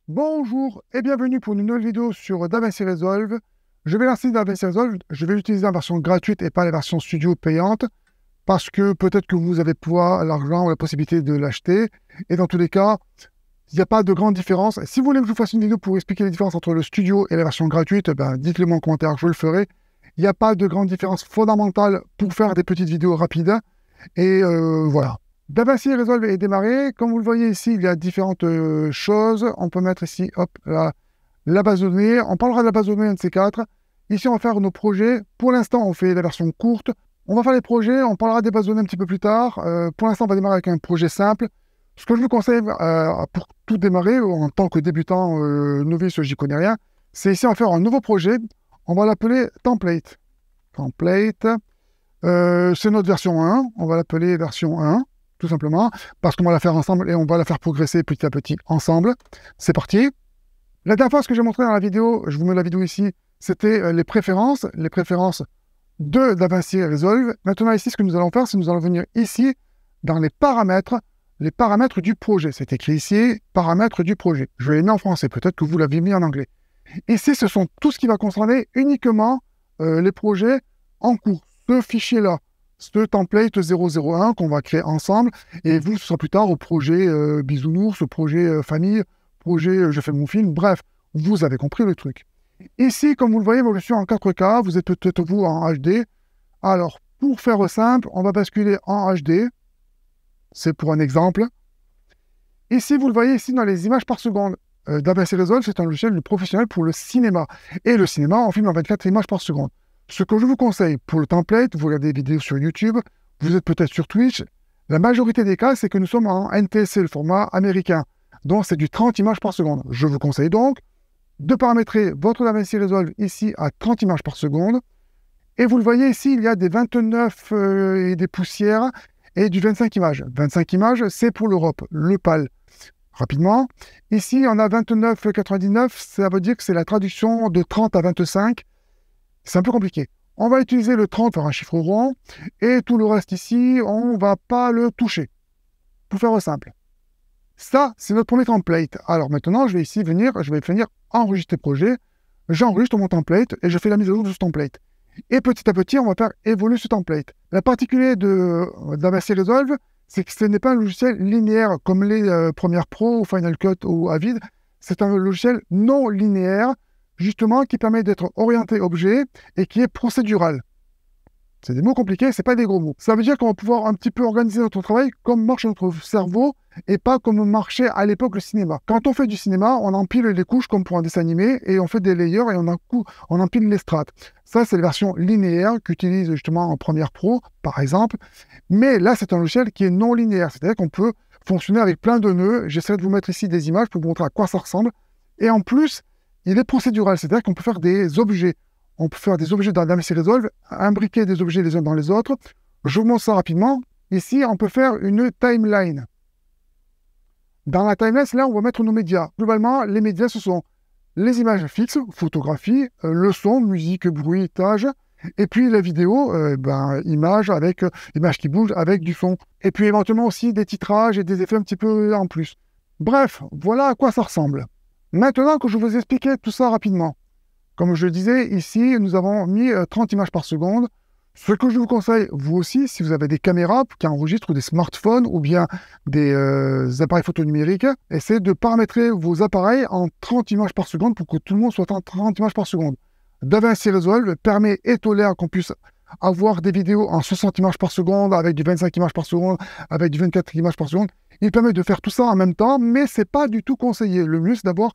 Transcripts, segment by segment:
Bonjour et bienvenue pour une nouvelle vidéo sur DaVinci Resolve. Je vais lancer DaVinci Resolve, je vais l'utiliser en version gratuite et pas la version studio payante parce que peut-être que vous avez pouvoir, l'argent ou la possibilité de l'acheter. Et dans tous les cas, il n'y a pas de grande différence. Si vous voulez que je vous fasse une vidéo pour expliquer les différences entre le studio et la version gratuite, dites-le moi en commentaire, je le ferai. Il n'y a pas de grande différence fondamentale pour faire des petites vidéos rapides. Et voilà. DaVinci Resolve est démarré. Comme vous le voyez ici, il y a différentes choses. On peut mettre ici, hop, la base de données. On parlera de la base de données, un de ces quatre. Ici, on va faire nos projets. Pour l'instant, on fait la version courte. On va faire les projets. On parlera des bases de données un petit peu plus tard. Pour l'instant, on va démarrer avec un projet simple. Ce que je vous conseille pour tout démarrer, en tant que débutant novice, j'y connais rien, c'est ici, on va faire un nouveau projet. On va l'appeler Template. Template. C'est notre version 1. On va l'appeler version 1. Tout simplement, parce qu'on va la faire ensemble et on va la faire progresser petit à petit ensemble. C'est parti. La dernière fois, ce que j'ai montré dans la vidéo, je vous mets la vidéo ici, c'était les préférences de DaVinci Resolve. Maintenant, ici, ce que nous allons faire, c'est que nous allons venir ici, dans les paramètres du projet. C'est écrit ici, paramètres du projet. Je vais les mettre en français, peut-être que vous l'avez mis en anglais. Ici, ce sont tout ce qui va concerner uniquement les projets en cours. Ce fichier-là, ce template 001 qu'on va créer ensemble, et vous, ce sera plus tard au projet Bisounours, au projet famille, projet je fais mon film, bref, vous avez compris le truc. Ici, comme vous le voyez, moi je suis en 4K, vous êtes peut-être vous en HD. Alors, pour faire simple, on va basculer en HD, c'est pour un exemple. Ici, vous le voyez ici dans les images par seconde. DaVinci Resolve, c'est un logiciel professionnel pour le cinéma. Et le cinéma, on filme en 24 images par seconde. Ce que je vous conseille pour le template, vous regardez des vidéos sur YouTube, vous êtes peut-être sur Twitch, la majorité des cas, c'est que nous sommes en NTSC, le format américain. Donc, c'est du 30 images par seconde. Je vous conseille donc de paramétrer votre DaVinci Resolve ici à 30 images par seconde. Et vous le voyez ici, il y a des 29 et des poussières et du 25 images. 25 images, c'est pour l'Europe, le PAL. Rapidement, ici, on a 29,99, ça veut dire que c'est la traduction de 30 à 25. C'est un peu compliqué. On va utiliser le 30 pour un chiffre rond, et tout le reste ici, on ne va pas le toucher. Pour faire simple. Ça, c'est notre premier template. Alors maintenant, je vais venir enregistrer projet. J'enregistre mon template et je fais la mise à jour de ce template. Et petit à petit, on va faire évoluer ce template. La particularité de DaVinci Resolve, c'est que ce n'est pas un logiciel linéaire comme les Premiere Pro ou Final Cut ou Avid. C'est un logiciel non linéaire, justement, qui permet d'être orienté objet et qui est procédural. C'est des mots compliqués, c'est pas des gros mots. Ça veut dire qu'on va pouvoir un petit peu organiser notre travail comme marche notre cerveau et pas comme marchait à l'époque le cinéma. Quand on fait du cinéma, on empile les couches comme pour un dessin animé et on fait des layers et on empile les strates. Ça, c'est la version linéaire qu'utilise justement en Premiere Pro, par exemple. Mais là, c'est un logiciel qui est non linéaire, c'est-à-dire qu'on peut fonctionner avec plein de nœuds. J'essaierai de vous mettre ici des images pour vous montrer à quoi ça ressemble. Et en plus, il est procédural, c'est-à-dire qu'on peut faire des objets. On peut faire des objets dans DaVinci Resolve, imbriquer des objets les uns dans les autres. Je vous montre ça rapidement. Ici, on peut faire une timeline. Dans la timeline, là, on va mettre nos médias. Globalement, les médias, ce sont les images fixes, photographie, le son, musique, bruitage, et puis la vidéo, images qui bougent avec du son. Et puis éventuellement aussi des titrages et des effets un petit peu en plus. Bref, voilà à quoi ça ressemble. Maintenant que je vous ai expliqué tout ça rapidement, comme je le disais, ici, nous avons mis 30 images par seconde. Ce que je vous conseille, vous aussi, si vous avez des caméras qui enregistrent ou des smartphones ou bien des appareils photo numériques, essayez de paramétrer vos appareils en 30 images par seconde pour que tout le monde soit en 30 images par seconde. DaVinci Resolve permet et tolère qu'on puisse avoir des vidéos en 60 images par seconde, avec du 25 images par seconde, avec du 24 images par seconde. Il permet de faire tout ça en même temps, mais ce n'est pas du tout conseillé. Le mieux, c'est d'avoir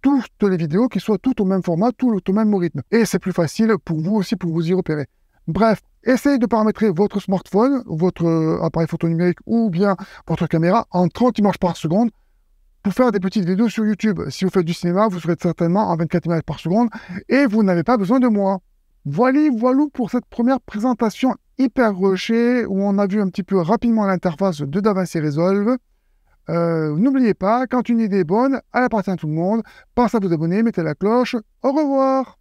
toutes les vidéos qui soient toutes au même format, toutes au même rythme. Et c'est plus facile pour vous aussi, pour vous y repérer. Bref, essayez de paramétrer votre smartphone, votre appareil photo numérique ou bien votre caméra en 30 images par seconde pour faire des petites vidéos sur YouTube. Si vous faites du cinéma, vous serez certainement en 24 images par seconde et vous n'avez pas besoin de moi. Voilà pour cette première présentation hyper rushée où on a vu un petit peu rapidement l'interface de DaVinci Resolve. N'oubliez pas, quand une idée est bonne, elle appartient à tout le monde. Pensez à vous abonner, mettez la cloche. Au revoir!